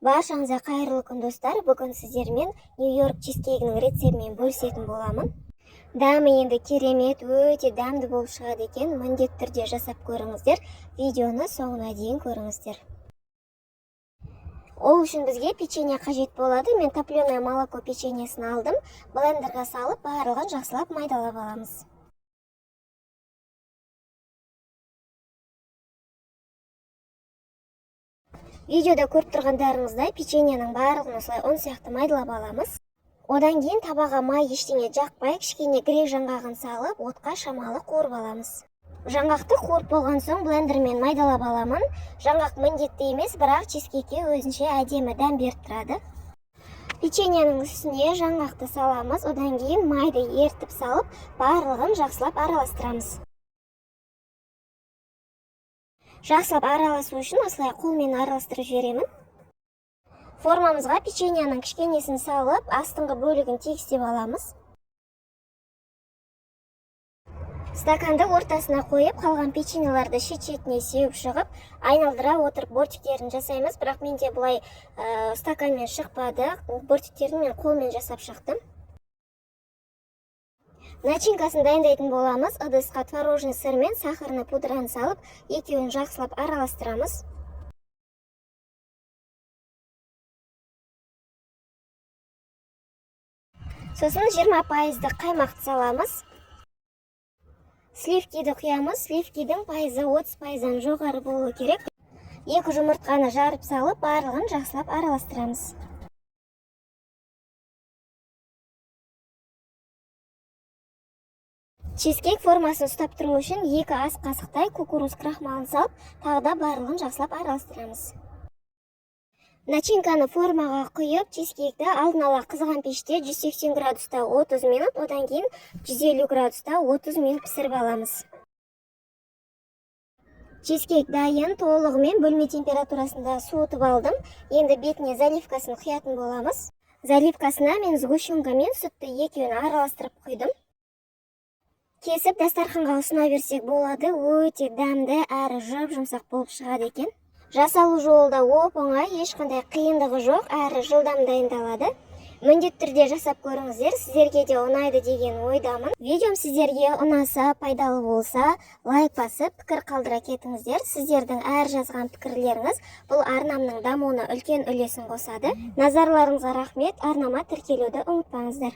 Баршаңызға қайырлы күн достар. Бүгін сіздермен Нью-Йорк чизкейгінің рецептімен бөлісетін боламын. Дәмі енді керемет, өте дәмді болып шығады екен. Міндетті түрде жасап көріңіздер. Видеоны соңына дейін көріңіздер. Ол үшін бізге печенье қажет болады. Мен топленое молоко печеньесін алдым. Блендерге салып, барлығын жақсылап майдалап аламыз. Видеода көріп тұрғандарыңыздай печеньенің барлығын осылай ұн сияқты майдалап аламыз. Одан кейін табаға май ештеңе жақпай, кішкене грек жаңғағын салып, отқа шамалы қуырып аламыз. Жаңғақты қуырып болған соң блендермен майдалап аламын. Жаңғақ міндетті емес, бірақ чизкейкке өзінше әдемі дәм беріп тұрады. Печеньенің үстіне жаңғақты саламыз, одан кейін майды ертіп салып, барлығын жақсылап араластырамыз. Жақсылап араласу үшін осылай қолмен араластырып жіберемін. Формамызға печеньенің кішкенесін салып, астыңғы бөлігін тегістеп аламыз. Стаканды ортасына қойып, қалған печеньеларды шет-шетіне сеуіп шығып, айналдыра отырып бортиктерін жасаймыз. Бірақ менде бұлай стаканмен шықпады. Бортиктерін мен қолмен жасап шықтым. Начинкасын дайындайтын боламыз. Ыдысқа творожный сыр мен сахарный пудраны салып, екеуін жақсылап араластырамыз. Сосын 20% қаймақты саламыз. Сливкиді құямыз. Сливкидің пайызы 30%-дан жоғары болуы керек. 2 жұмыртқаны жарып салып, барлығын жақсылап араластырамыз. Чизкейк формасын ұстап тұру үшін 2 ас қасықтай кукуруз крахмалын салып, тағда барлығын жақсылап араластырамыз. Начинканы формаға құйып, чизкейкті алдын ала қызған пеште 180 градуста 30 минут, одан кейін 150 градуста 30 минут пісіріп аламыз. Чизкейк дайын, толығымен бөлме температурасында суытып алдым. Енді бетіне заливкасын құятын боламыз. Заливкасына мен сгущенка мен сүтті екеуін араластырып құйдым. Кесіп дастарханға ұсына берсек болады. Өте дәмді әрі жұп-жұмсақ болып шығады екен. Жасалу жолы да оп-оңай, ешқандай қиындығы жоқ, әрі жылдам дайындалады. Міндетті түрде жасап көріңіздер, сіздерге де ұнайды деген ойдамын. Видеом сіздерге ұнаса, пайдалы болса, лайк басып, пікір қалдыра кетіңіздер. Сіздердің әр жазған пікірлеріңіз бұл арнамның дамуына үлкен үлесін қосады. Назарларыңызға рахмет, арнама тіркелуді ұмытпаңыздар.